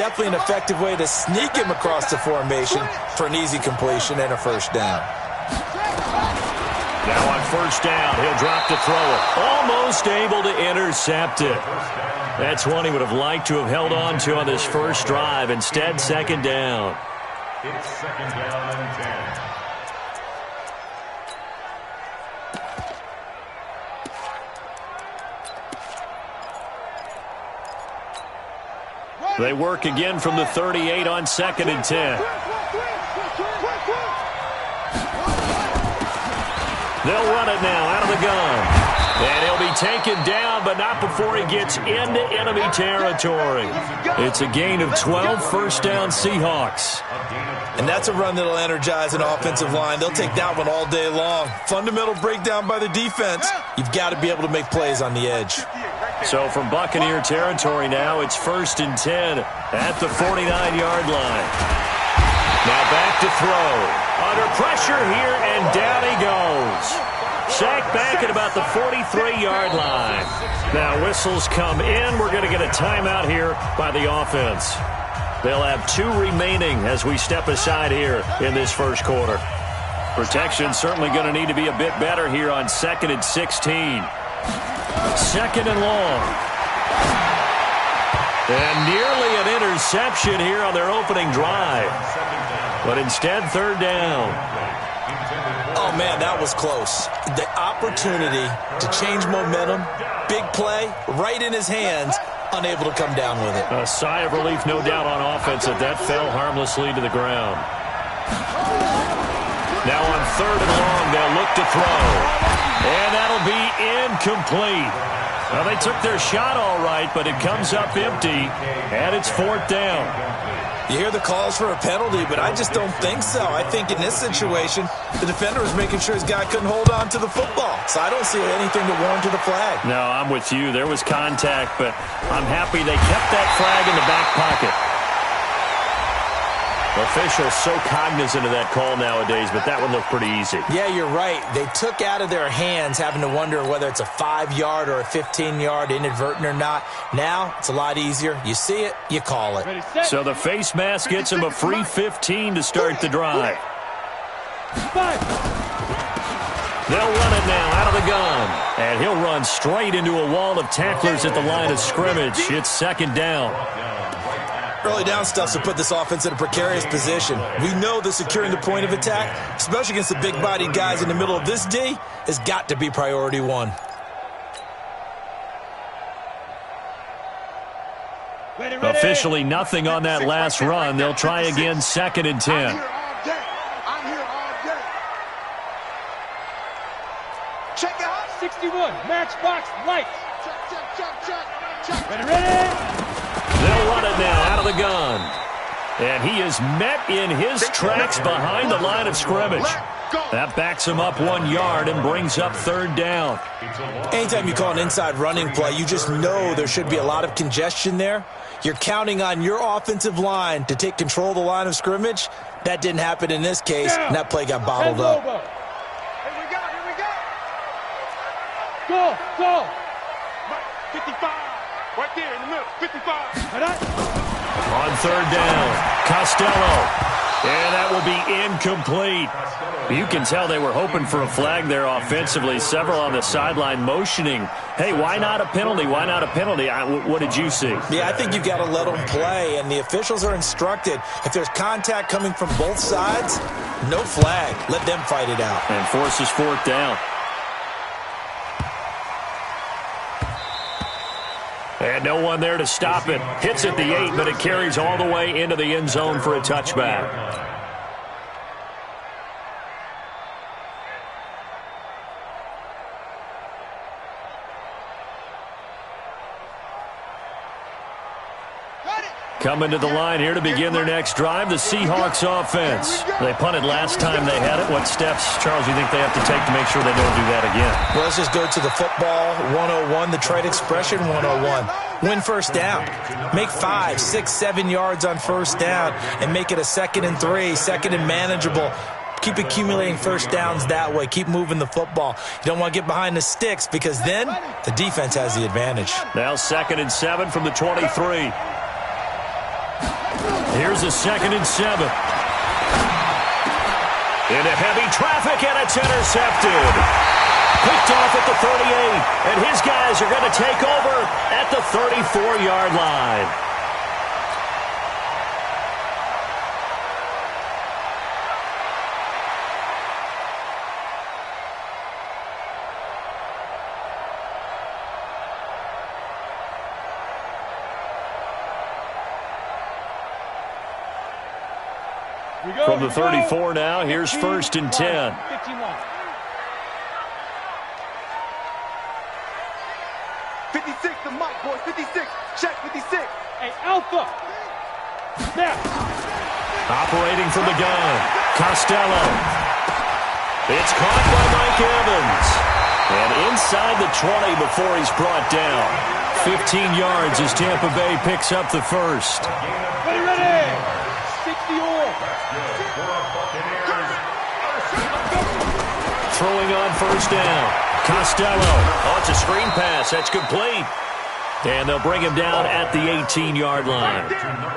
definitely an effective way to sneak him across the formation for an easy completion and a first down. Now on first down, he'll drop to throw it. Almost able to intercept it. That's one he would have liked to have held on to on this first drive. Instead, second down. It's second down and 10. They work again from the 38 on second and 10. They'll run it now out of the gun. And he'll be taken down, but not before he gets into enemy territory. It's a gain of 12, first down Seahawks. And that's a run that'll energize an offensive line. They'll take that one all day long. Fundamental breakdown by the defense. You've got to be able to make plays on the edge. So from Buccaneer territory now, it's first and 10 at the 49-yard line. Now back to throw. Under pressure here, and down he goes. Sacked back at about the 43-yard line. Now whistles come in. We're going to get a timeout here by the offense. They'll have 2 remaining as we step aside here in this first quarter. Protection certainly going to need to be a bit better here on second and 16. Second and long. And nearly an interception here on their opening drive. But instead, third down. Oh, man, that was close. The opportunity to change momentum, big play, right in his hands, unable to come down with it. A sigh of relief, no doubt, on offense that fell harmlessly to the ground. Now on third and long, they'll look to throw. And that'll be incomplete. Well, they took their shot all right, but it comes up empty, and it's fourth down. You hear the calls for a penalty, but I just don't think so. I think in this situation, the defender was making sure his guy couldn't hold on to the football. So I don't see anything to warrant to the flag. No, I'm with you. There was contact, but I'm happy they kept that flag in the back pocket. Officials so cognizant of that call nowadays, but that one looked pretty easy. Yeah, you're right. They took out of their hands having to wonder whether it's a 5-yard or a 15-yard, inadvertent or not. Now, it's a lot easier. You see it, you call it. So the face mask gets him a free 15 to start the drive. They'll run it now out of the gun. And he'll run straight into a wall of tacklers at the line of scrimmage. It's second down. Early down stuff to put this offense in a precarious position. We know that securing the point of attack, especially against the big-bodied guys in the middle of this D, has got to be priority one. Officially nothing on that last run. They'll try again second and 10. I'm here all day. Check out 61, matchbox lights. Check. Ready? They'll run it now out of the gun. And he is met in his tracks behind the line of scrimmage. That backs him up 1 yard and brings up third down. Anytime you call an inside running play, you just know there should be a lot of congestion there. You're counting on your offensive line to take control of the line of scrimmage. That didn't happen in this case, and that play got bottled up. Here we go. Go. 55. Right there in the middle. 55. On third down, Costello. And that will be incomplete. You can tell they were hoping for a flag there offensively. Several on the sideline motioning, hey, why not a penalty? Why not a penalty? What did you see? Yeah, I think you've got to let them play, and the officials are instructed. If there's contact coming from both sides, no flag. Let them fight it out. And forces fourth down. And no one there to stop it. Hits at the 8, but it carries all the way into the end zone for a touchback. Coming to the line here to begin their next drive, the Seahawks offense. They punted last time they had it. What steps, Charles, do you think they have to take to make sure they don't do that again? Well, let's just go to the football 101, the trade expression 101. Win first down. Make 5, 6, 7 yards on first down and make it a 2nd and 3, 2nd and manageable. Keep accumulating first downs that way. Keep moving the football. You don't want to get behind the sticks because then the defense has the advantage. Now 2nd and 7 from the 23. Here's a 2nd and 7. Into heavy traffic, and it's intercepted. Picked off at the 38, and his guys are going to take over at the 34-yard line. From the 34 now, here's 1st and 10. 56, the mic, boys. 56. Check 56. Hey, Alpha. Now. Operating from the gun, Costello. It's caught by Mike Evans. And inside the 20 before he's brought down. 15 yards as Tampa Bay picks up the first. Ready. 60 all. Throwing on 1st down. Costello. Oh, it's a screen pass. That's complete. And they'll bring him down at the 18-yard line.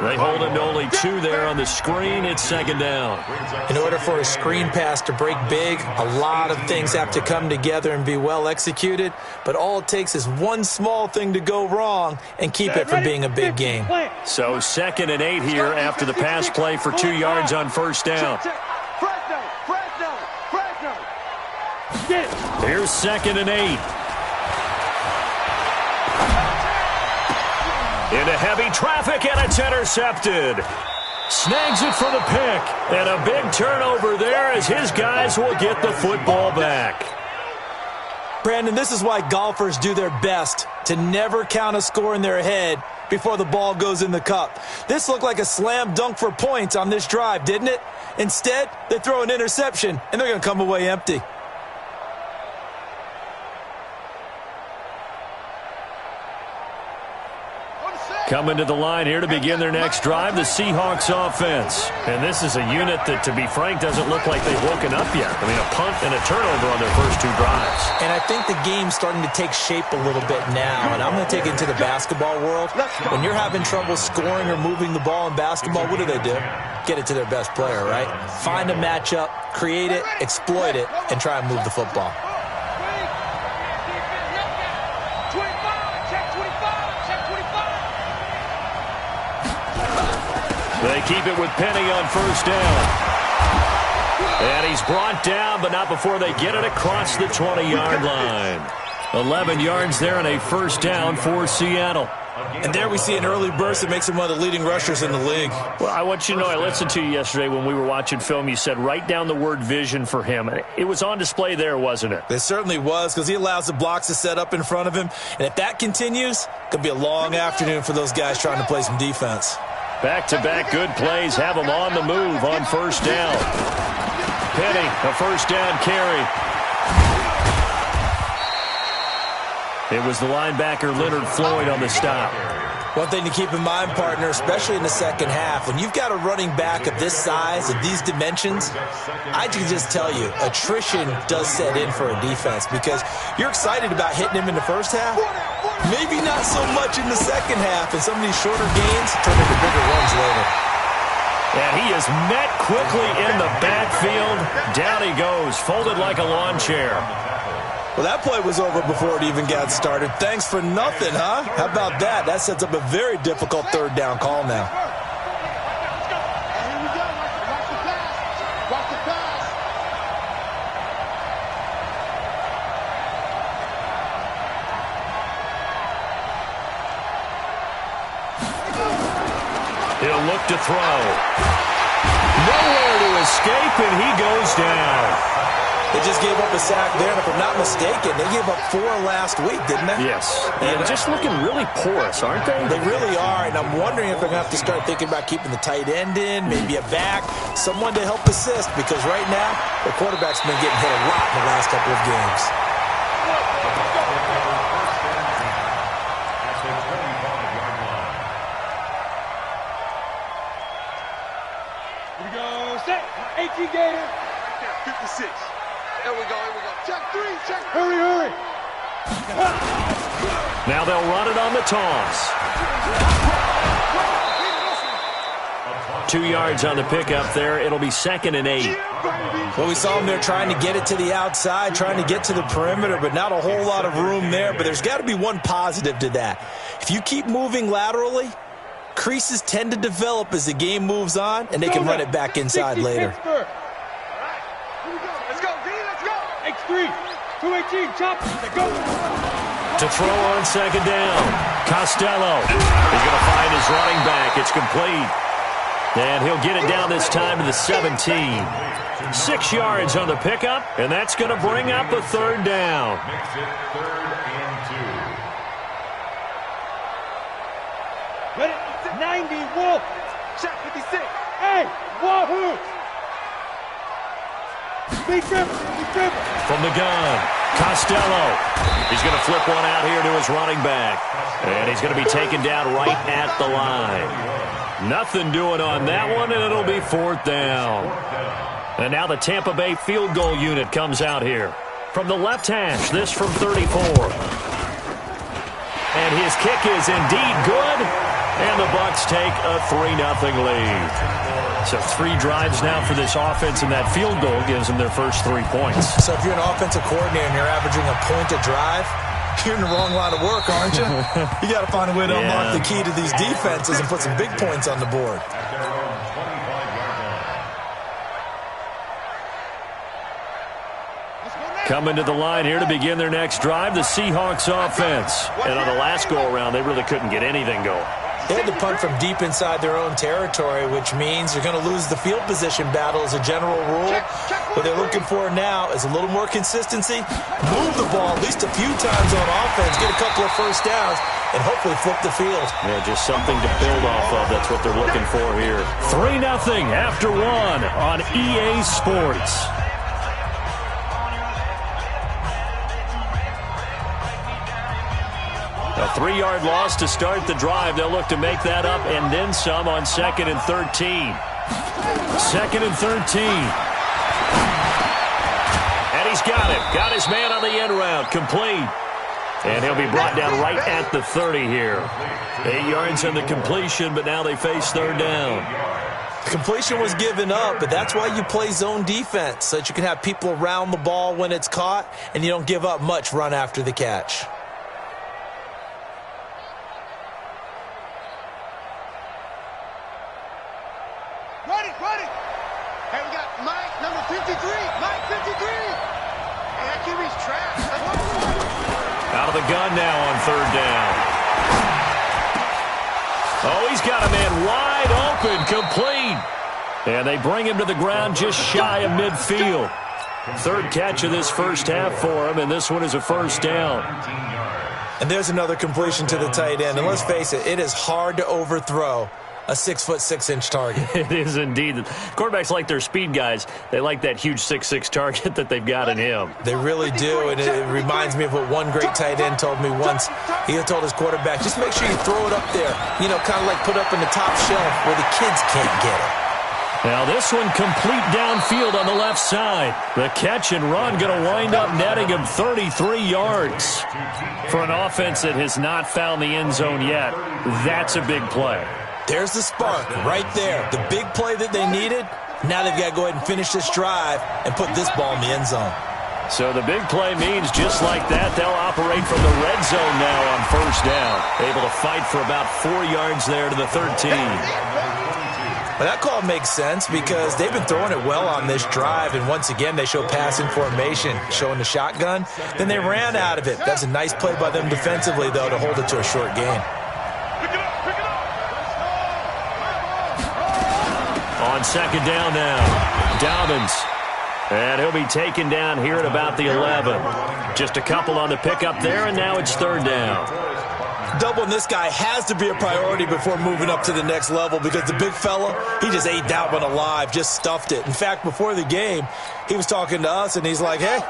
They hold him to only 2 there on the screen. It's 2nd down. In order for a screen pass to break big, a lot of things have to come together and be well executed. But all it takes is one small thing to go wrong and keep it from being a big game. So 2nd and 8 here after the pass play for 2 yards on 1st down. Here's 2nd and 8. Into heavy traffic, and it's intercepted. Snags it for the pick. And a big turnover there as his guys will get the football back. Brandon, this is why golfers do their best to never count a score in their head before the ball goes in the cup. This looked like a slam dunk for points on this drive, didn't it? Instead, they throw an interception, and they're going to come away empty. Coming to the line here to begin their next drive, the Seahawks offense. And this is a unit that, to be frank, doesn't look like they've woken up yet. I mean, a punt and a turnover on their first 2 drives. And I think the game's starting to take shape a little bit now. And I'm going to take it into the basketball world. When you're having trouble scoring or moving the ball in basketball, what do? Get it to their best player, right? Find a matchup, create it, exploit it, and try and move the football. They keep it with Penny on 1st down. And he's brought down, but not before they get it across the 20-yard line. 11 yards there and a 1st down for Seattle. And there we see an early burst that makes him one of the leading rushers in the league. Well, I want you to know, I listened to you yesterday when we were watching film. You said write down the word vision for him. It was on display there, wasn't it? It certainly was, because he allows the blocks to set up in front of him. And if that continues, it could be a long afternoon for those guys trying to play some defense. Back-to-back good plays have him on the move on 1st down. Penny, a 1st down carry. It was the linebacker Leonard Floyd on the stop. One thing to keep in mind, partner, especially in the second half, when you've got a running back of this size, of these dimensions, I can just tell you, attrition does set in for a defense because you're excited about hitting him in the first half. Maybe not so much in the second half, and some of these shorter gains turn into bigger runs later. And he is met quickly in the backfield. Down he goes, folded like a lawn chair. Well, that play was over before it even got started. Thanks for nothing, huh? How about that? That sets up a very difficult 3rd down call now. Here we go. Watch the pass. Watch the pass. He'll look to throw. Nowhere to escape, and he goes down. They just gave up a sack there, and if I'm not mistaken, they gave up 4 last week, didn't they? Yes. And just looking really porous, aren't they? They really are, and I'm wondering if they're going to have to start thinking about keeping the tight end in, maybe a back, someone to help assist, because right now, the quarterback's been getting hit a lot in the last couple of games. Here we go. Set. 18 gator. 56. Here we go. Check 3. Check 3. Hurry. Now they'll run it on the toss. 2 yards on the pickup there. It'll be 2nd and 8. Well, we saw him there trying to get it to the outside, trying to get to the perimeter, but not a whole lot of room there. But there's got to be one positive to that. If you keep moving laterally, creases tend to develop as the game moves on, and they can run it back inside later. Let's go, D, let's go. X3, 218, chop, let's go. To throw on 2nd down. Costello. He's going to find his running back. It's complete. And he'll get it down this time to the 17. 6 yards on the pickup, and that's going to bring up a 3rd down. Makes it 3rd and 2. Ready? 90, Wolf. Shot 56. Hey, Wahoo. Speed dribble, From the gun, Costello. He's going to flip one out here to his running back. And he's going to be taken down right at the line. Nothing doing on that one, and it'll be 4th down. And now the Tampa Bay field goal unit comes out here. From the left hash, this from 34. And his kick is indeed good. And the Bucs take a 3-0 lead. So 3 drives now for this offense, and that field goal gives them their first 3 points. So if you're an offensive coordinator and you're averaging a point a drive, you're in the wrong line of work, aren't you? You got to find a way to unlock the key to these defenses and put some big points on the board. Coming to the line here to begin their next drive, the Seahawks offense. And on the last go-around, they really couldn't get anything going. They had to punt from deep inside their own territory, which means you're going to lose the field position battle as a general rule. What they're looking for now is a little more consistency, move the ball at least a few times on offense, get a couple of first downs, and hopefully flip the field. Yeah, just something to build off of. That's what they're looking for here. 3-0 after 1 on EA Sports. A 3-yard loss to start the drive. They'll look to make that up and then some on 2nd and 13. 2nd and 13. And he's got it. Got his man on the end route. Complete. And he'll be brought down right at the 30 here. 8 yards on the completion, but now they face 3rd down. The completion was given up, but that's why you play zone defense, so that you can have people around the ball when it's caught, and you don't give up much run after the catch. Ready. Hey, we got Mike, number 53. Mike, 53. Hey, that QB's trash. Out of the gun now on 3rd down. Oh, he's got a man wide open, complete. And they bring him to the ground just shy of midfield. 3rd catch of this first half for him, and this one is a 1st down. And there's another completion to the tight end. And let's face it, it is hard to overthrow a 6'6" target. It is indeed. Quarterbacks like their speed guys. They like that huge 6'6" target that they've got in him. They really do, and it reminds me of what one great tight end told me once. He told his quarterback, just make sure you throw it up there, kind of like put up in the top shelf where the kids can't get it. Now this one complete downfield on the left side. The catch and run going to wind up netting him 33 yards. For an offense that has not found the end zone yet, that's a big play. There's the spark right there. The big play that they needed. Now they've got to go ahead and finish this drive and put this ball in the end zone. So the big play means just like that, they'll operate from the red zone now on 1st down. Able to fight for about 4 yards there to the 13. Well, that call makes sense because they've been throwing it well on this drive, and once again they show passing formation, showing the shotgun. Then they ran out of it. That's a nice play by them defensively, though, to hold it to a short gain. On 2nd down now, Dobbins. And he'll be taken down here at about the 11. Just a couple on the pickup there, and now it's 3rd down. Doubling this guy has to be a priority before moving up to the next level because the big fella, he just ate that one alive, just stuffed it. In fact, before the game, he was talking to us, and he's like, hey,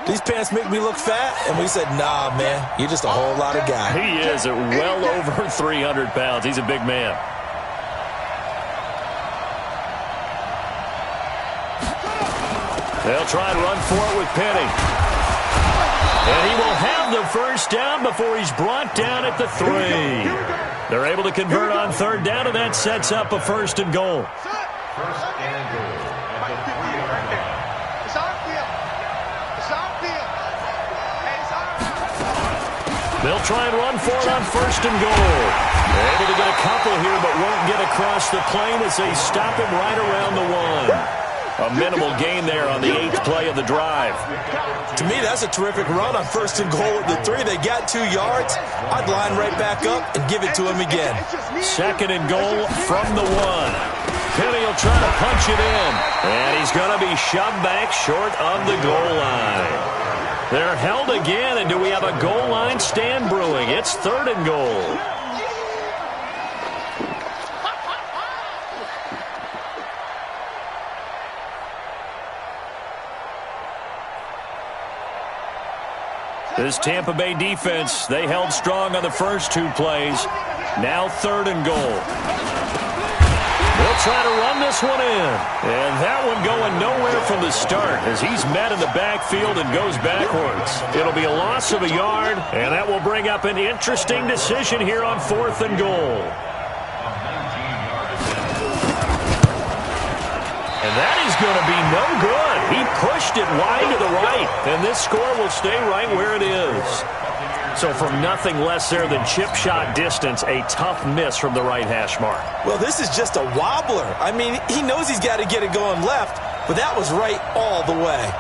these pants make me look fat? And we said, nah, man, you're just a whole lot of guy. He is at well over 300 pounds. He's a big man. They'll try and run for it with Penny. And he will have the 1st down before he's brought down at the 3. They're able to convert on third down, and that sets up a 1st and goal. First and goal at the 3-yard line. It's our field. It's our field. Hey, it's our field. They'll try and run for it on 1st and goal. They're able to get a couple here, but won't get across the plane as they stop him right around the 1. A minimal gain there on the 8th play of the drive. To me, that's a terrific run on 1st and goal at the 3. They got 2 yards. I'd line right back up and give it to him again. 2nd and goal from the 1. Penny will try to punch it in. And he's going to be shoved back short of the goal line. They're held again, and do we have a goal line stand brewing? It's 3rd and goal. This Tampa Bay defense, they held strong on the first 2 plays. Now 3rd and goal. They'll try to run this one in. And that one going nowhere from the start as he's met in the backfield and goes backwards. It'll be a loss of a yard, and that will bring up an interesting decision here on 4th and goal. And that is going to be no good. He pushed it wide to the right, and this score will stay right where it is. So from nothing less there than chip shot distance, a tough miss from the right hash mark. Well, this is just a wobbler. I mean, he knows he's got to get it going left, but that was right all the way.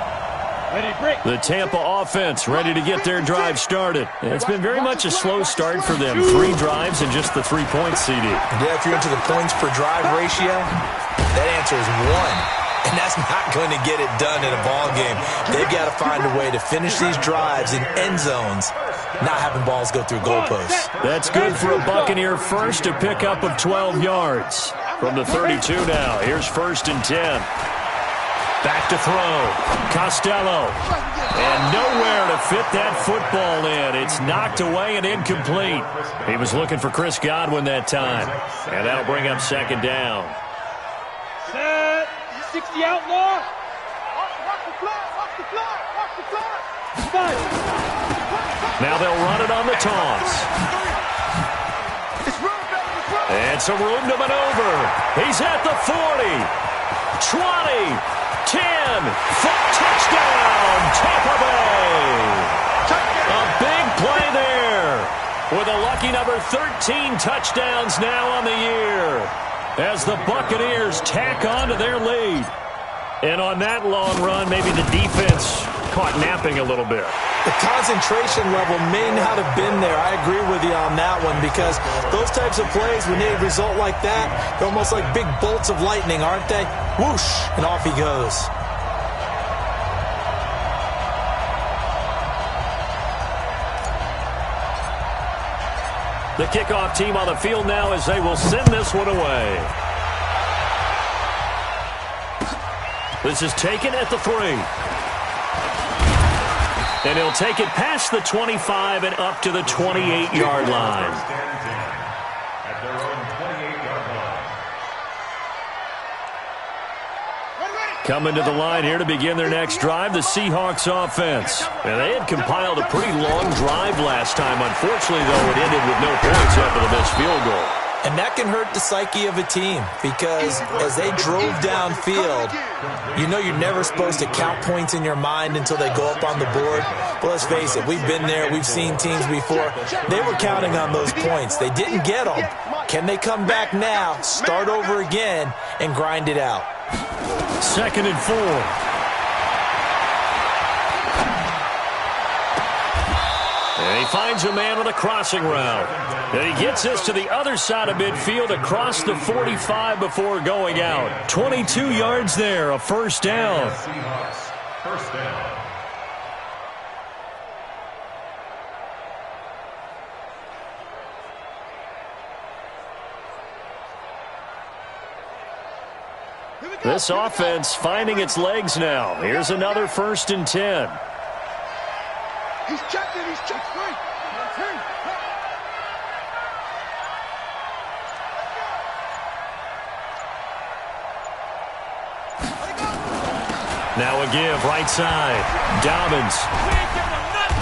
The Tampa offense ready to get their drive started. It's been very much a slow start for them. 3 drives and just the 3-point CD. Yeah, if you're into the points per drive ratio, that answer is 1. And that's not going to get it done in a ball game. They've got to find a way to finish these drives in end zones, not having balls go through goalposts. That's good for a Buccaneer first, a pickup of 12 yards. From the 32 now, here's 1st and 10. Back to throw. Costello. And nowhere to fit that football in. It's knocked away and incomplete. He was looking for Chris Godwin that time. And that'll bring up 2nd down. Set. 60 outlaw. Watch the floor. Watch the floor. Watch the floor. 5. Now they'll run it on the toss. It's room, baby. It's room. And some room to maneuver. He's at the 40. 20. 10. Touchdown, Tampa Bay. A big play there. With a lucky number 13 touchdowns now on the year. As the Buccaneers tack on to their lead. And on that long run, maybe the defense caught napping a little bit. The concentration level may not have been there. I agree with you on that one because those types of plays, when they result like that, they're almost like big bolts of lightning, aren't they? Whoosh, and off he goes. The kickoff team on the field now as they will send this one away. This is taken at the 3. And he'll take it past the 25 and up to the 28-yard line. At their own 28-yard line. Coming to the line here to begin their next drive, the Seahawks offense. And they had compiled a pretty long drive last time. Unfortunately, though, it ended with no points after the missed field goal. And that can hurt the psyche of a team because as they drove downfield, you know you're never supposed to count points in your mind until they go up on the board. But let's face it, we've been there. We've seen teams before. They were counting on those points. They didn't get them. Can they come back now, start over again, and grind it out? 2nd and 4. And he finds a man on a crossing route. And he gets this to the other side of midfield across the 45 before going out. 22 yards there, a 1st down. Seahawks, 1st down. This offense finding its legs now. Here's another 1st and 10. He's checking. He's checking. Now a give, right side. Dobbins.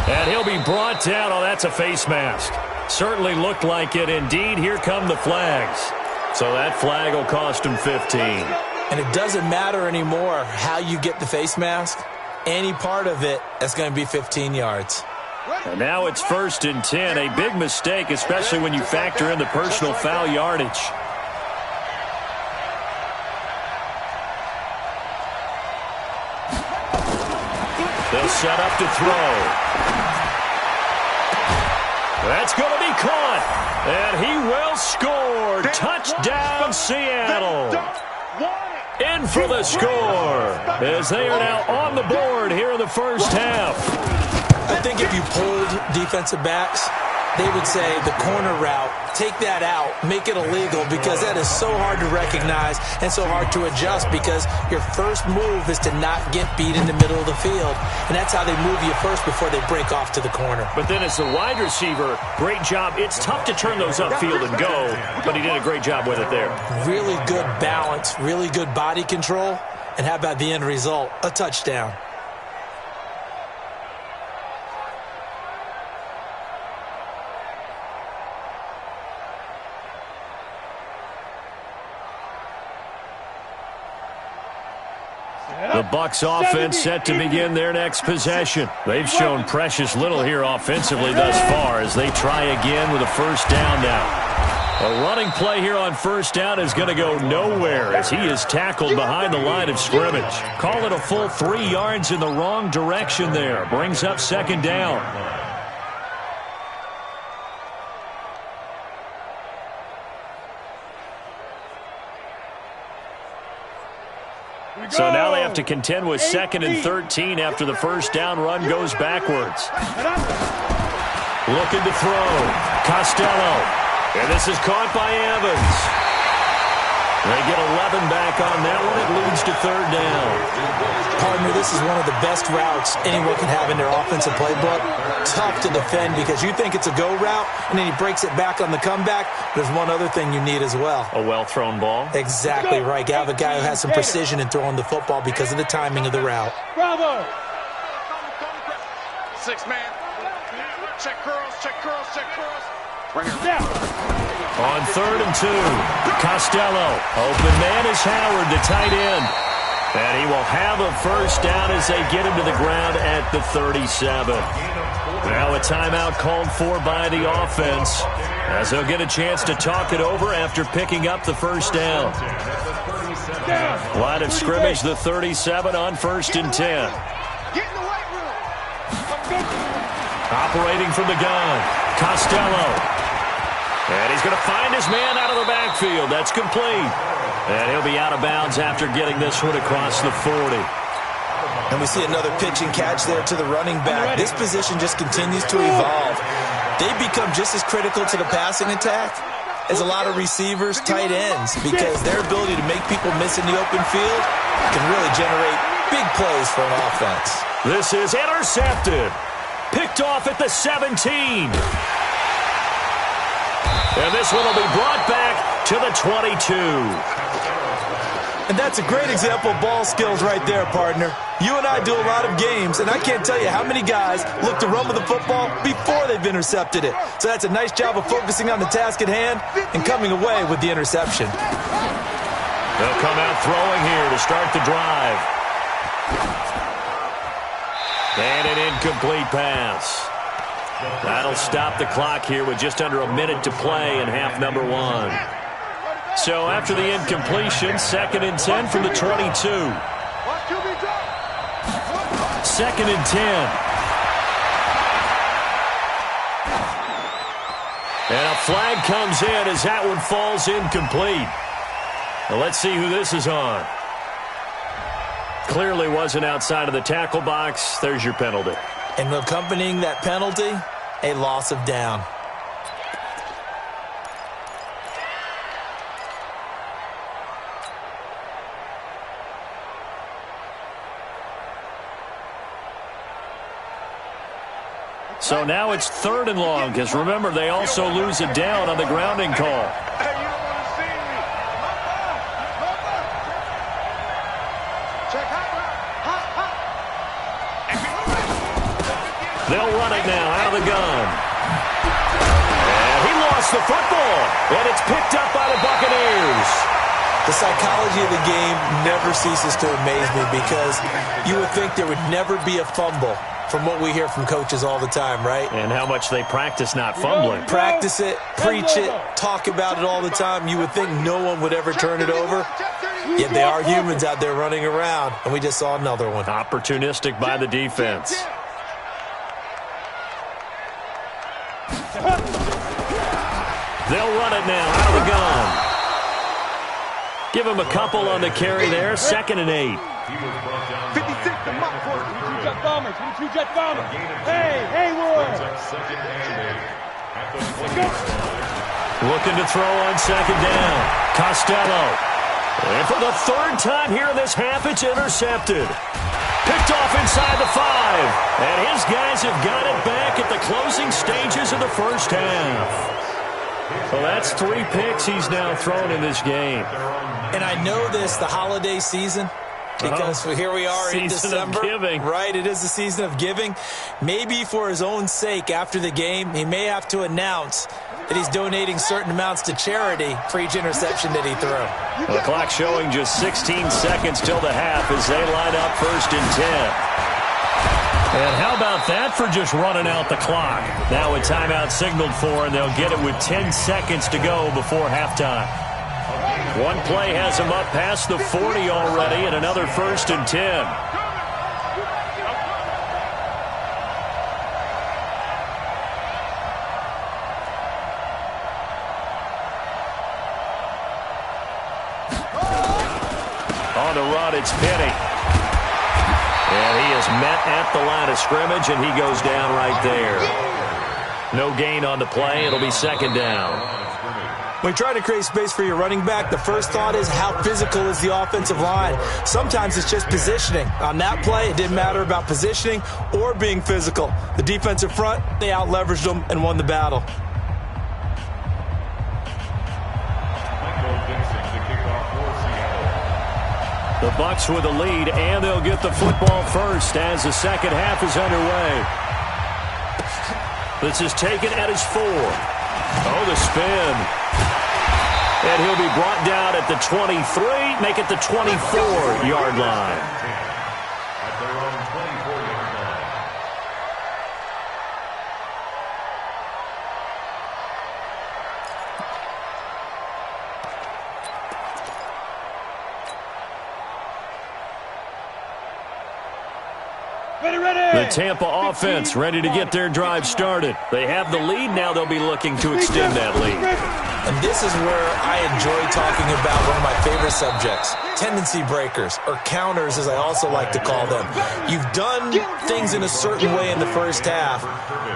And he'll be brought down. Oh, that's a face mask. Certainly looked like it. Indeed, here come the flags. So that flag will cost him 15. And it doesn't matter anymore how you get the face mask. Any part of it, that's going to be 15 yards. And now it's 1st and 10. A big mistake, especially when you factor in the personal foul yardage. They'll set up to throw. That's going to be caught. And he will score. Touchdown, Seattle. In for the score as they are now on the board here in the first half. I think if you pulled defensive backs, they would say the corner route, take that out, make it illegal, because that is so hard to recognize and so hard to adjust, because your first move is to not get beat in the middle of the field. And that's how they move you first before they break off to the corner. But then as the wide receiver, great job. It's tough to turn those upfield and go, but he did a great job with it there. Really good balance, really good body control, and how about the end result? A touchdown. The Bucs offense set to begin their next possession. They've shown precious little here offensively thus far as they try again with a first down now. A running play here on first down is going to go nowhere as he is tackled behind the line of scrimmage. Call it a full 3 yards in the wrong direction there. Brings up 2nd down. So now they have to contend with 2nd and 13 after the first down run goes backwards. Looking to throw. Costello. And this is caught by Evans. They get 11 back on that one. It leads to 3rd down. Partner, this is one of the best routes anyone can have in their offensive playbook. Tough to defend because you think it's a go route, and then he breaks it back on the comeback. There's one other thing you need as well. A well-thrown ball. Exactly right. You have a guy who has some precision in throwing the football because of the timing of the route. Bravo. 6-man. Check curls, check curls, check curls. Bring it down. On 3rd and 2, Costello. Open man is Howard, the tight end. And he will have a first down as they get him to the ground at the 37. Now a timeout called for by the offense as they'll get a chance to talk it over after picking up the first down. Line of scrimmage, the 37 on 1st and 10. Get in the weight room. Operating from the gun, Costello. And he's going to find his man out of the backfield. That's complete. And he'll be out of bounds after getting this one across the 40. And we see another pitch and catch there to the running back. This position just continues to evolve. They become just as critical to the passing attack as a lot of receivers, tight ends, because their ability to make people miss in the open field can really generate big plays for an offense. This is intercepted. Picked off at the 17. And this one will be brought back to the 22. And that's a great example of ball skills right there, partner. You and I do a lot of games, and I can't tell you how many guys look to run with the football before they've intercepted it. So that's a nice job of focusing on the task at hand and coming away with the interception. They'll come out throwing here to start the drive. And an incomplete pass. That'll stop the clock here with just under a minute to play in half number 1. So after the incompletion, 2nd and 10 from the 22. 2nd and 10. And a flag comes in as that one falls incomplete. Now let's see who this is on. Clearly wasn't outside of the tackle box. There's your penalty. And accompanying that penalty, a loss of down. So now it's 3rd and long, because remember, they also lose it down on the grounding call. They'll run it now out of the gun. lost the football, and it's picked up by the Buccaneers. The psychology of the game never ceases to amaze me because you would think there would never be a fumble from what we hear from coaches all the time, right? And how much they practice not fumbling. Practice it, preach it, talk about it all the time. You would think no one would ever turn it over. Yet they are humans out there running around, and we just saw another one. Opportunistic by the defense. They'll run it now out of the gun. Give him a couple on the carry there. 2nd and 8. 56 to Mott for it. 22 jet bombers. 22 jet bombers. Hey, Hayward. Looking to throw on 2nd down. Costello. And for the 3rd time here in this half, it's intercepted. Picked off inside the 5. And his guys have got it back at the closing stages of the first half. So that's 3 picks he's now thrown in this game. And I know this, the holiday season, because here we are in December. Season of giving. Right, it is the season of giving. Maybe for his own sake after the game, he may have to announce that he's donating certain amounts to charity for each interception that he threw. The clock showing just 16 seconds till the half as they line up 1st and 10. And how about that for just running out the clock? Now a timeout signaled for, and they'll get it with 10 seconds to go before halftime. One play has them up past the 40 already, and another 1st and 10. On the run, it's Penny. And he is met at the line of scrimmage, and he goes down right there. No gain on the play. It'll be 2nd down. When you try to create space for your running back, the first thought is how physical is the offensive line. Sometimes it's just positioning. On that play, it didn't matter about positioning or being physical. The defensive front, they out-leveraged them and won the battle. The Bucs with a lead, and they'll get the football first as the second half is underway. This is taken at his 4. Oh, the spin. And he'll be brought down at the 23, make it the 24-yard line. At their own 24-yard line. The Tampa offense ready to get their drive started. They have the lead. Now they'll be looking to extend that lead. And this is where I enjoy talking about one of my favorite subjects, tendency breakers, or counters as I also like to call them. You've done things in a certain way in the first half,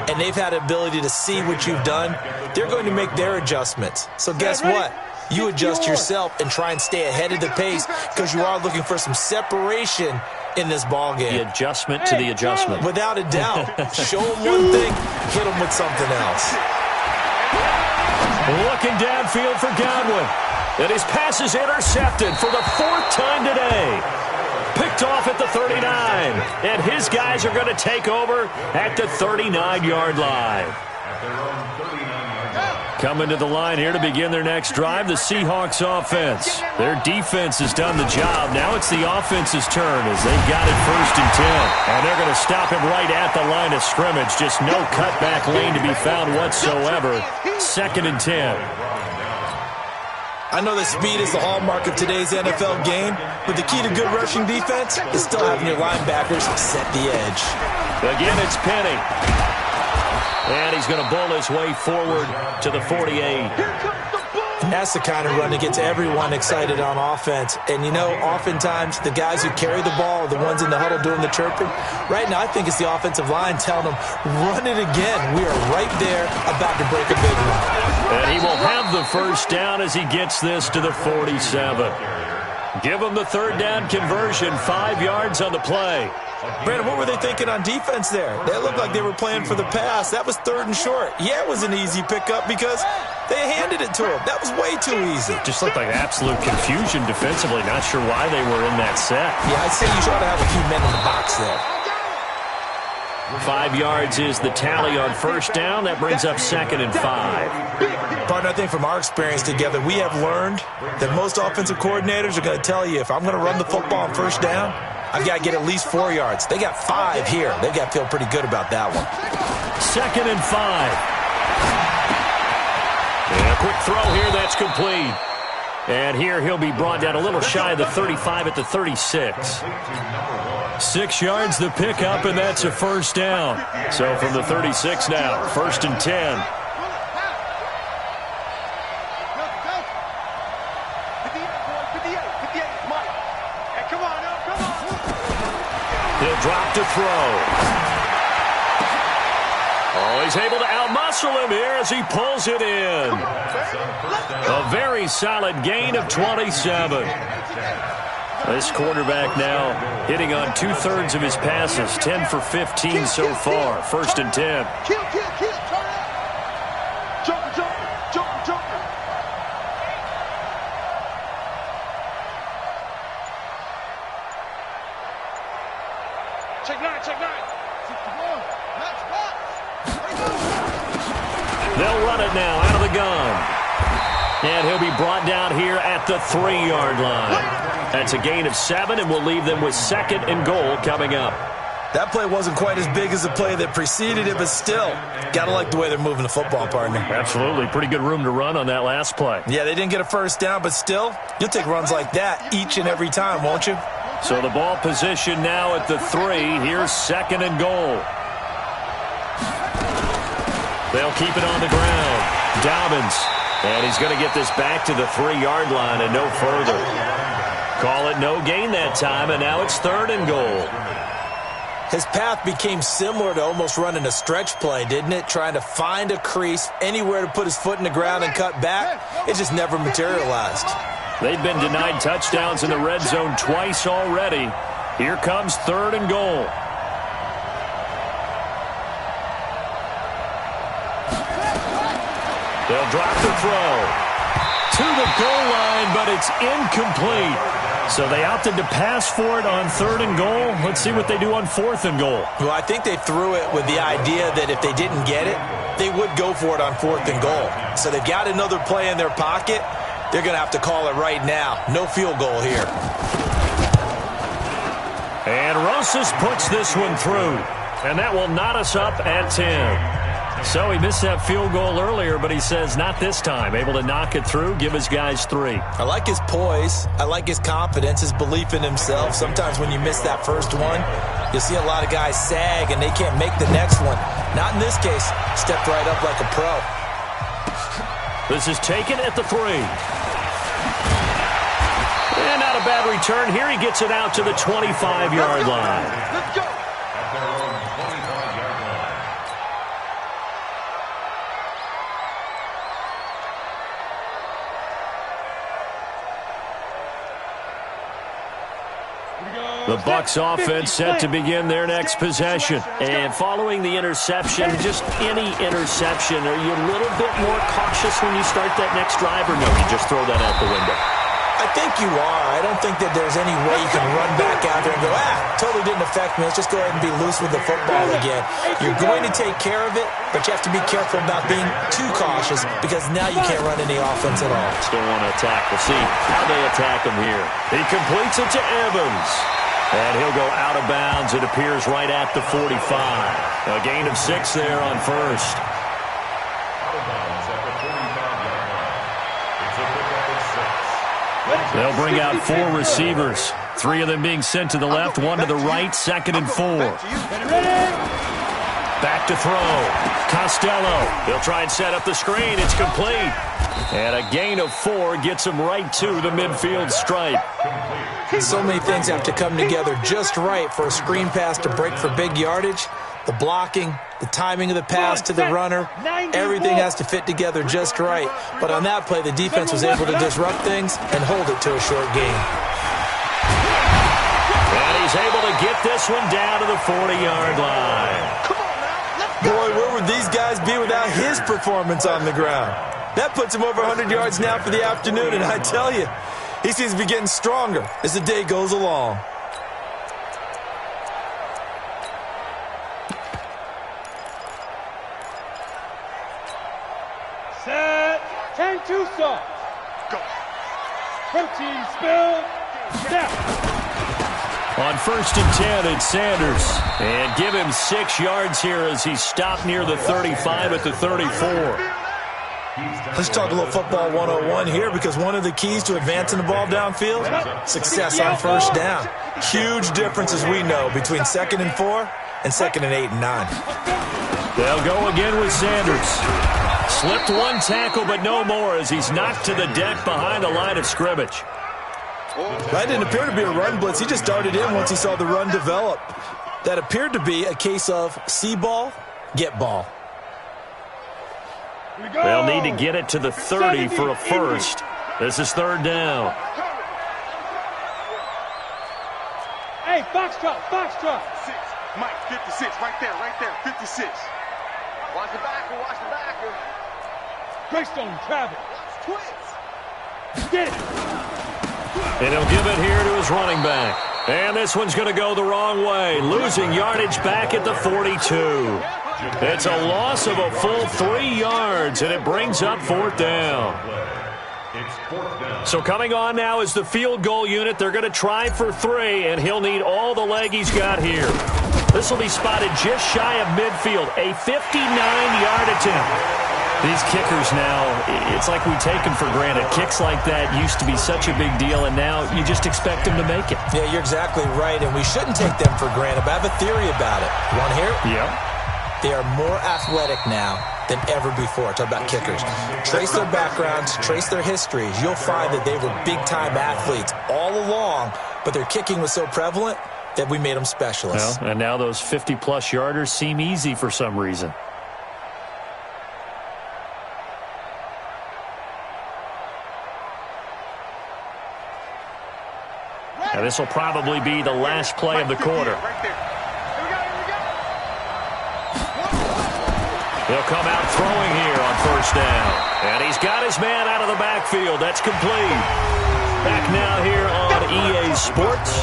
and they've had the ability to see what you've done. They're going to make their adjustments. So guess what? You adjust yourself and try and stay ahead of the pace because you are looking for some separation in this ball game. The adjustment to the adjustment. Without a doubt. Show them one thing, hit them with something else. Looking downfield for Godwin. And his pass is intercepted for the 4th time today. Picked off at the 39. And his guys are going to take over at the 39-yard line. Coming to the line here to begin their next drive, the Seahawks offense. Their defense has done the job. Now it's the offense's turn as they've got it 1st and 10. And they're going to stop him right at the line of scrimmage. Just no cutback lane to be found whatsoever. 2nd and 10. I know that speed is the hallmark of today's NFL game, but the key to good rushing defense is still having your linebackers set the edge. Again, it's Penny. And he's going to bull his way forward to the 48. And that's the kind of run that gets everyone excited on offense. And, you know, oftentimes the guys who carry the ball are the ones in the huddle doing the chirping. Right now, I think it's the offensive line telling them, run it again. We are right there about to break a big one. And he will have the 1st down as he gets this to the 47. Give him the 3rd down conversion, 5 yards on the play. Brandon, what were they thinking on defense there? They looked like they were playing for the pass. That was 3rd and short. Yeah, it was an easy pickup because they handed it to him. That was way too easy. Just looked like absolute confusion defensively. Not sure why they were in that set. Yeah, I'd say you ought to have a few men in the box there. 5 yards is the tally on first down. That brings up 2nd and 5. Partner, I think from our experience together, we have learned that most offensive coordinators are going to tell you, if I'm going to run the football on first down, I've got to get at least 4 yards. They got 5 here. They've got to feel pretty good about that one. 2nd and 5. And a quick throw here. That's complete. And here he'll be brought down a little shy of the 35 at the 36. 6 yards the pickup, and that's a first down. So from the 36 now, 1st and 10. He'll drop to throw. Oh, he's able to outmuscle him here as he pulls it in. A very solid gain of 27. This quarterback now hitting on 2/3 of his passes, 10 for 15 so far. 1st and 10. Kill, turn out. Jumper. Check nine. They'll run it now out of the gun. And he'll be brought down here at the 3-yard line. That's a gain of 7, and we'll leave them with 2nd and goal coming up. That play wasn't quite as big as the play that preceded it, but still, got to like the way they're moving the football, partner. Absolutely. Pretty good room to run on that last play. Yeah, they didn't get a first down, but still, you'll take runs like that each and every time, won't you? So the ball position now at the 3. Here's 2nd and goal. They'll keep it on the ground. Dobbins. And he's going to get this back to the 3-yard line and no further. Call it no gain that time, and now it's 3rd and goal. His path became similar to almost running a stretch play, didn't it? Trying to find a crease, anywhere to put his foot in the ground and cut back. It just never materialized. They've been denied touchdowns in the red zone twice already. Here comes 3rd and goal. They'll drop the throw to the goal line, but it's incomplete. So they opted to pass for it on 3rd and goal. Let's see what they do on 4th and goal. Well, I think they threw it with the idea that if they didn't get it, they would go for it on 4th and goal. So they've got another play in their pocket. They're going to have to call it right now. No field goal here. And Rosas puts this one through. And that will knot us up at 10. So he missed that field goal earlier, but he says not this time. Able to knock it through, give his guys 3. I like his poise. I like his confidence, his belief in himself. Sometimes when you miss that first one, you'll see a lot of guys sag and they can't make the next one. Not in this case. Stepped right up like a pro. This is taken at the 3. And not a bad return here. He gets it out to the 25-yard line. Let's go. The Bucs offense set to begin their next possession. And following the interception, just any interception, are you a little bit more cautious when you start that next drive, or no, you just throw that out the window? I think you are. I don't think that there's any way you can run back out there and go, totally didn't affect me. Let's just go ahead and be loose with the football again. You're going to take care of it, but you have to be careful about being too cautious because now you can't run any offense at all. Still want to attack. We'll see how they attack him here. He completes it to Evans. And he'll go out of bounds. It appears right at the 45. A gain of 6 there on first. They'll bring out 4 receivers. 3 of them being sent to the left, 1 to the right, 2nd and 4. Back to throw. Costello. He'll try and set up the screen. It's complete. And a gain of 4 gets him right to the midfield stripe. So many things have to come together just right for a screen pass to break for big yardage. The blocking, the timing of the pass to the runner, everything has to fit together just right. But on that play, the defense was able to disrupt things and hold it to a short game. And he's able to get this one down to the 40-yard line. Boy, where would these guys be without his performance on the ground? That puts him over 100 yards now for the afternoon, and I tell you, he seems to be getting stronger as the day goes along. 2 sauce. Go. Protein spill. Now. On 1st and 10, it's Sanders. And give him 6 yards here as he's stopped near the 35 at the 34. Let's talk a little football 101 here, because one of the keys to advancing the ball downfield, success on 1st down. Huge difference, as we know, between 2nd and 4 and 2nd and 8 and 9. They'll go again with Sanders. Slipped 1 tackle, but no more as he's knocked to the deck behind the line of scrimmage. That didn't appear to be a run blitz. He just darted in once he saw the run develop. That appeared to be a case of see ball, get ball. They'll need to get it to the 30 for a first. This is 3rd down. Hey, Foxtrot, Foxtrot. 6. Mike, 56. Right there, 56. Watch the backer. Greystone, Travis. Watch twins. Get it. And he'll give it here to his running back. And this one's going to go the wrong way, losing yardage back at the 42. It's a loss of a full 3 yards, and it brings up 4th down. So coming on now is the field goal unit. They're going to try for 3, and he'll need all the leg he's got here. This will be spotted just shy of midfield, a 59-yard attempt. These kickers now, it's like we take them for granted. Kicks like that used to be such a big deal, and now you just expect them to make it. Yeah, you're exactly right, and we shouldn't take them for granted, but I have a theory about it. You want to hear it? Yeah. They are more athletic now than ever before. Talk about kickers. Trace their backgrounds, trace their histories. You'll find that they were big-time athletes all along, but their kicking was so prevalent that we made them specialists. Well, and now those 50-plus yarders seem easy for some reason. And this will probably be the last play of the quarter. Right there. He'll come out throwing here on 1st down. And he's got his man out of the backfield. That's complete. Back now here on EA Sports.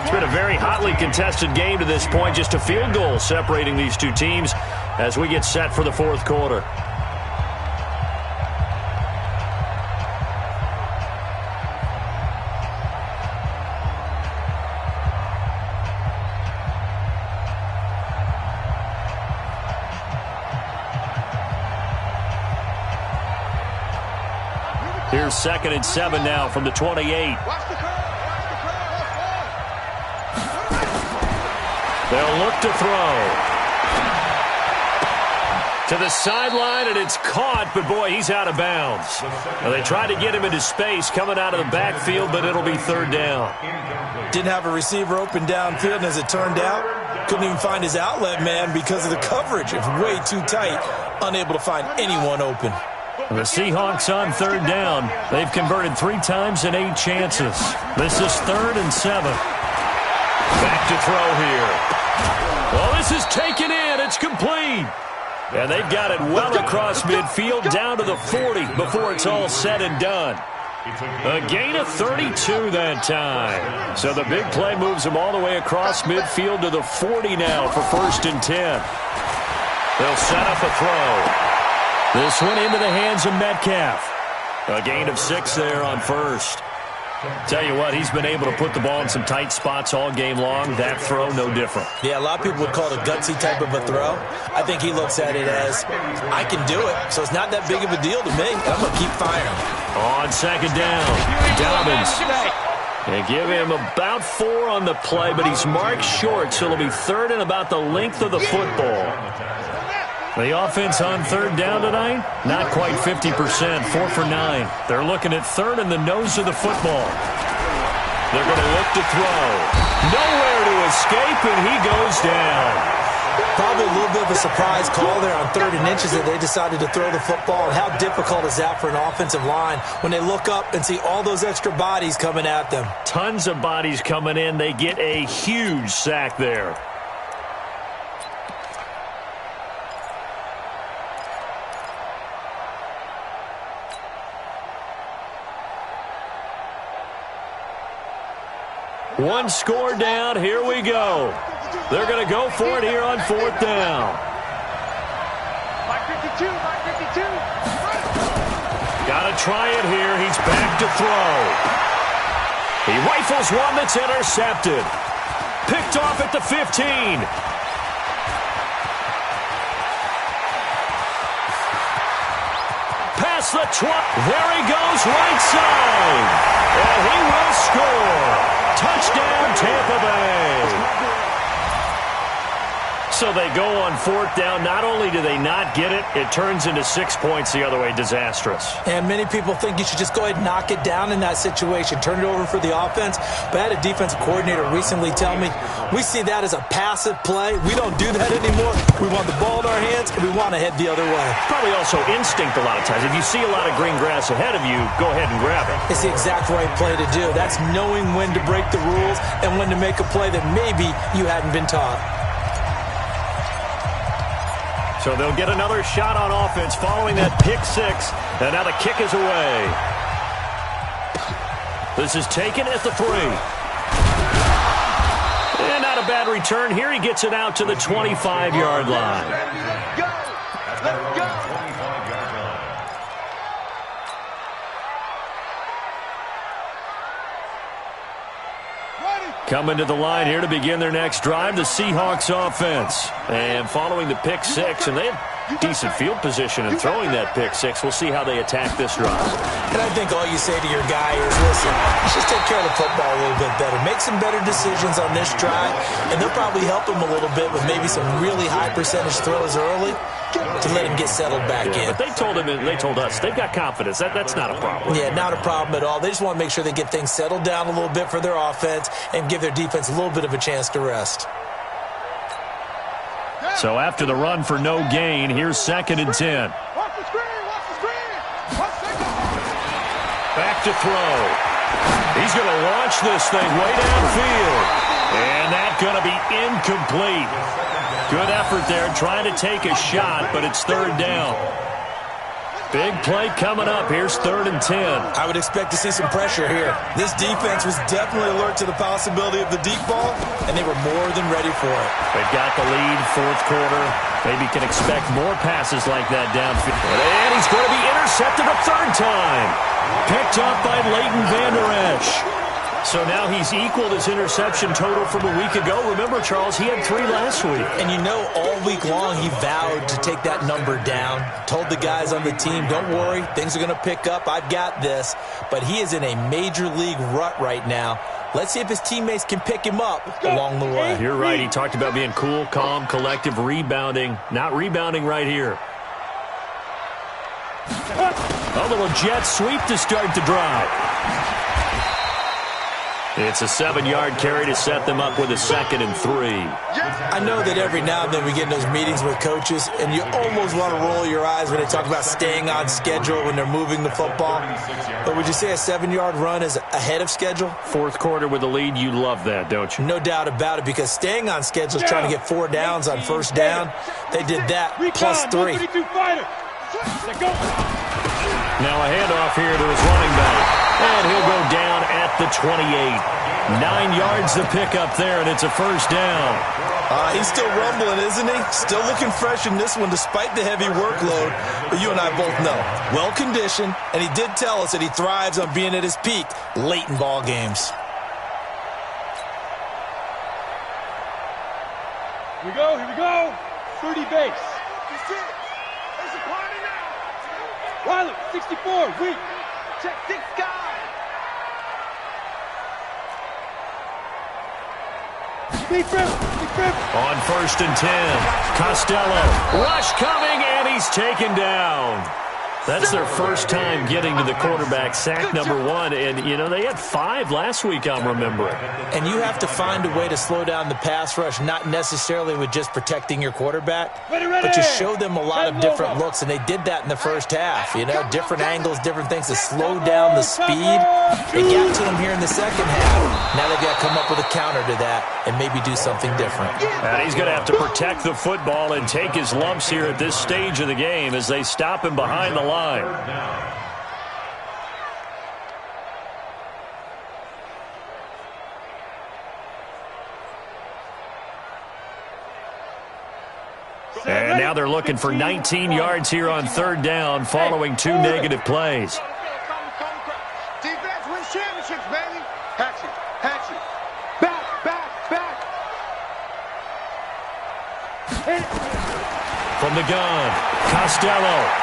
It's been a very hotly contested game to this point. Just a field goal separating these two teams as we get set for the 4th quarter. Here's 2nd and 7 now from the 28. They'll look to throw. To the sideline, and it's caught, but boy, he's out of bounds. Now, they tried to get him into space coming out of the backfield, but it'll be 3rd down. Didn't have a receiver open downfield, and as it turned out, couldn't even find his outlet man because of the coverage. It was way too tight, unable to find anyone open. The Seahawks on 3rd down. They've converted 3 times in 8 chances. This is 3rd and 7. Back to throw here. Well, this is taken in. It's complete. And they've got it well across midfield down to the 40 before it's all said and done. A gain of 32 that time. So the big play moves them all the way across midfield to the 40 now for 1st and 10. They'll set up a throw. This one into the hands of Metcalf. A gain of 6 there on 1st. Tell you what, he's been able to put the ball in some tight spots all game long. That throw, no different. Yeah, a lot of people would call it a gutsy type of a throw. I think he looks at it as, I can do it, so it's not that big of a deal to me. I'm going to keep firing. On 2nd down, Dobbins. They give him about 4 on the play, but he's marked short, so it'll be 3rd and about the length of the football. The offense on 3rd down tonight, not quite 50%, 4 for 9. They're looking at 3rd and the nose of the football. They're going to look to throw. Nowhere to escape, and he goes down. Probably a little bit of a surprise call there on 3rd and inches that they decided to throw the football. And how difficult is that for an offensive line when they look up and see all those extra bodies coming at them? Tons of bodies coming in. They get a huge sack there. One score down. Here we go. They're going to go for it here on 4th down. Got to try it here. He's back to throw. He rifles one that's intercepted. Picked off at the 15. Past the 20. There he goes, right side. And he will score. Touchdown, Tampa Bay. So they go on fourth down. Not only do they not get it, it turns into 6 points the other way. Disastrous. And many people think you should just go ahead and knock it down in that situation. Turn it over for the offense. But I had a defensive coordinator recently tell me, we see that as a passive play. We don't do that anymore. We want the ball in our hands, and we want to head the other way. Probably also instinct a lot of times. If you see a lot of green grass ahead of you, go ahead and grab it. It's the exact right play to do. That's knowing when to break the rules and when to make a play that maybe you hadn't been taught. So they'll get another shot on offense following that pick six. And now the kick is away. This is taken at the 3. And not a bad return. Here he gets it out to the 25-yard line. Let's go! Let's go! Coming to the line here to begin their next drive, the Seahawks offense. And following the pick six, and they have decent field position in throwing that pick six. We'll see how they attack this drive. And I think all you say to your guy is, listen, let's just take care of the football a little bit better. Make some better decisions on this drive, and they'll probably help him a little bit with maybe some really high percentage throws early to let him get settled back in. But they told him, and they told us, they've got confidence. That's not a problem. Yeah, not a problem at all. They just want to make sure they get things settled down a little bit for their offense and give their defense a little bit of a chance to rest. So after the run for no gain, here's 2nd and 10. Watch the screen! Watch the screen! Watch the Back to throw. He's going to launch this thing way downfield. And that's going to be incomplete. Good effort there, trying to take a shot, but it's 3rd down. Big play coming up. Here's 3rd and 10. I would expect to see some pressure here. This defense was definitely alert to the possibility of the deep ball, and they were more than ready for it. They've got the lead, 4th quarter. Maybe can expect more passes like that downfield. And he's going to be intercepted a 3rd time. Picked up by Leighton Vander Esch. So now he's equaled his interception total from a week ago. Remember, Charles, he had 3 last week. And you know, all week long he vowed to take that number down. Told the guys on the team, don't worry, things are going to pick up. I've got this. But he is in a major league rut right now. Let's see if his teammates can pick him up along the way. You're right. He talked about being cool, calm, collective, rebounding. Not rebounding right here. A little jet sweep to start the drive. It's a 7-yard carry to set them up with a 2nd and 3. I know that every now and then we get in those meetings with coaches, and you almost want to roll your eyes when they talk about staying on schedule when they're moving the football. But would you say a 7-yard run is ahead of schedule? 4th quarter with the lead, you love that, don't you? No doubt about it, because staying on schedule is trying to get 4 downs on 1st down. They did that, plus 3. Now a handoff here to his running back. And he'll go down at the 28. 9 yards to pick up there, and it's a 1st down. He's still rumbling, isn't he? Still looking fresh in this one despite the heavy workload. But you and I both know, well-conditioned, and he did tell us that he thrives on being at his peak late in ball games. Here we go. 30 base. That's it. It's a party now. Riley, 64, weak. Check 6 guys. Big Rip. On 1st and 10, Costello. Rush coming, and he's taken down. That's their first time getting to the quarterback, sack number 1. And, you know, they had 5 last week, I'm remembering. And you have to find a way to slow down the pass rush, not necessarily with just protecting your quarterback, but you show them a lot of different looks, and they did that in the first half. You know, different angles, different things to slow down the speed. They got to them here in the second half. Now they've got to come up with a counter to that and maybe do something different. And he's going to have to protect the football and take his lumps here at this stage of the game as they stop him behind the line. And now they're looking for 19 yards here on third down following 2 negative plays. Defense wins championships, baby. Hatchet, hatchet. Back, back, back. From the gun, Costello.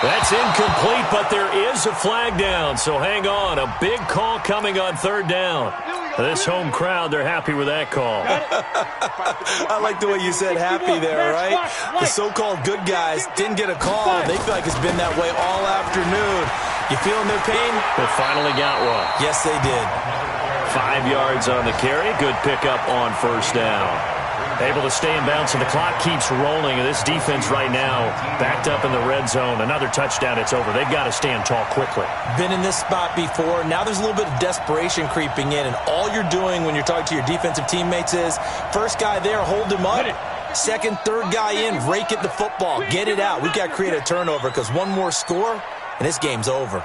That's incomplete, but there is a flag down, so hang on. A big call coming on third down. This home crowd, they're happy with that call. I like the way you said happy there, right? The so-called good guys didn't get a call. They feel like it's been that way all afternoon. You feeling their pain? They finally got one. Yes, they did. 5 yards on the carry. Good pickup on first down. Able to stay in bounds, and the clock keeps rolling. And this defense right now backed up in the red zone. Another touchdown, it's over. They've got to stand tall quickly. Been in this spot before. Now there's a little bit of desperation creeping in, and all you're doing when you're talking to your defensive teammates is, first guy there, hold him up. Second, third guy in, rake at the football. Get it out. We've got to create a turnover because one more score, and this game's over.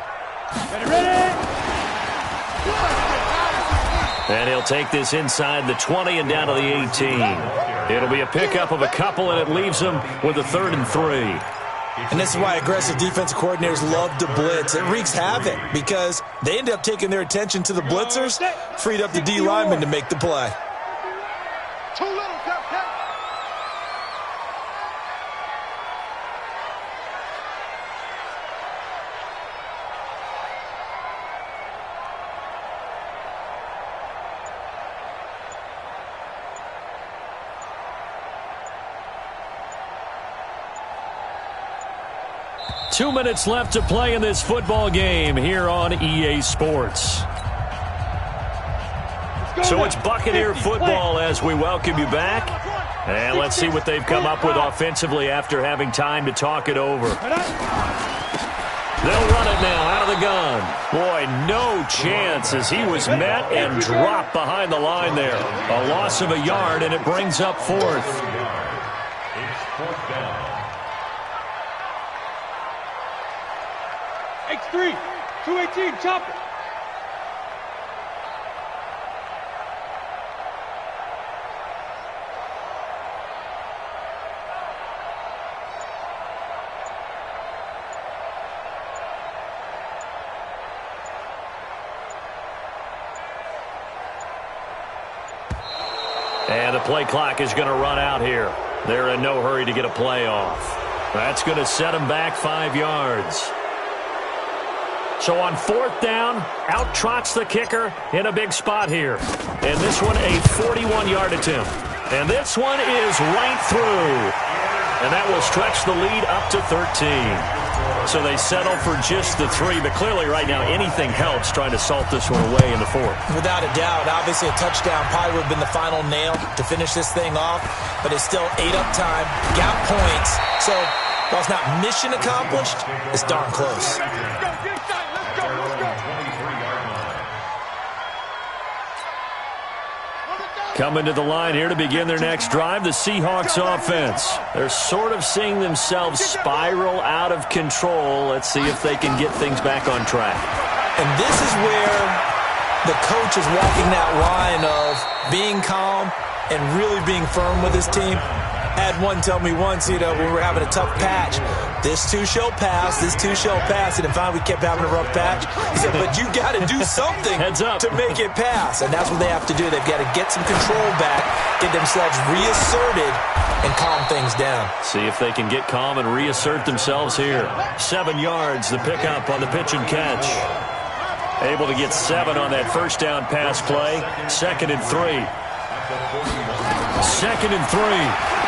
And he'll take this inside the 20 and down to the 18. It'll be a pickup of a couple, and it leaves them with a 3rd and 3. And this is why aggressive defensive coordinators love to blitz. It wreaks havoc because they end up taking their attention to the blitzers, freed up the D lineman to make the play. Too little, Captain. 2 minutes left to play in this football game here on EA Sports. So it's Buccaneer football as we welcome you back. And let's see what they've come up with offensively after having time to talk it over. They'll run it now out of the gun. Boy, no chance as he was met and dropped behind the line there. A loss of a yard, and it brings up 4th. It's 4th down. X3, 218, chop it. And the play clock is going to run out here. They're in no hurry to get a play off. That's going to set them back 5 yards. So on 4th down, out trots the kicker in a big spot here. And this one, a 41-yard attempt. And this one is right through. And that will stretch the lead up to 13. So they settle for just the 3. But clearly right now, anything helps trying to salt this one away in the 4th. Without a doubt, obviously a touchdown probably would have been the final nail to finish this thing off. But it's still 8 up time, got points. So while it's not mission accomplished, it's darn close. Coming to the line here to begin their next drive, the Seahawks offense. They're sort of seeing themselves spiral out of control. Let's see if they can get things back on track. And this is where the coach is walking that line of being calm and really being firm with his team. Had one tell me once, when we were having a tough patch, this too shall pass, this too shall pass, and finally we kept having a rough patch. He said, but you got to do something to make it pass, and that's what they have to do. They've got to get some control back, get themselves reasserted, and calm things down. See if they can get calm and reassert themselves here. 7 yards, the pickup on the pitch and catch. Able to get 7 on that first down pass play. 2nd and 3. 2nd and 3.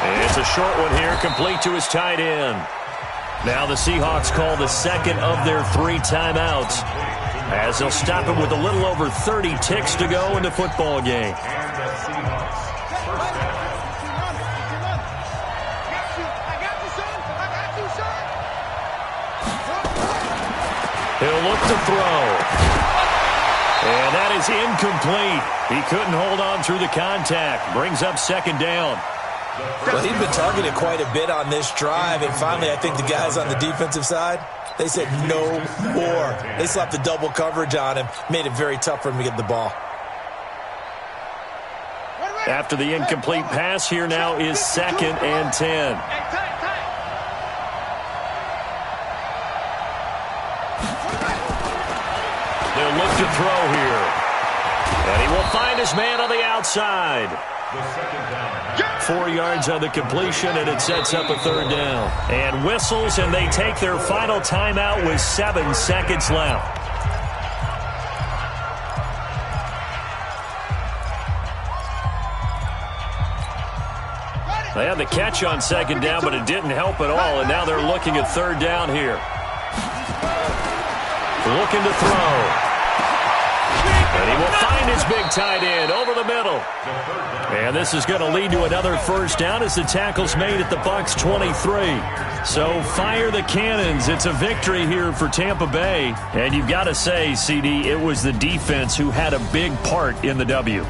It's a short one here, complete to his tight end. Now the Seahawks call the second of their 3 timeouts as they'll stop it with a little over 30 ticks to go in the football game. He'll look to throw. And that is incomplete. He couldn't hold on through the contact. Brings up 2nd down. Well, he'd been targeted quite a bit on this drive, and finally I think the guys on the defensive side, they said no more. They slapped the double coverage on him, made it very tough for him to get the ball. After the incomplete pass, here now is 2nd and 10. They'll look to throw here. And he will find his man on the outside. 4 yards on the completion, and it sets up a 3rd down. And whistles, and they take their final timeout with 7 seconds left. They had the catch on 2nd down, but it didn't help at all, and now they're looking at 3rd down here. Looking to throw. And he will find his big tight end over the middle. And this is going to lead to another 1st down as the tackle's made at the Bucs 23. So fire the cannons. It's a victory here for Tampa Bay. And you've got to say, CD, it was the defense who had a big part in the W.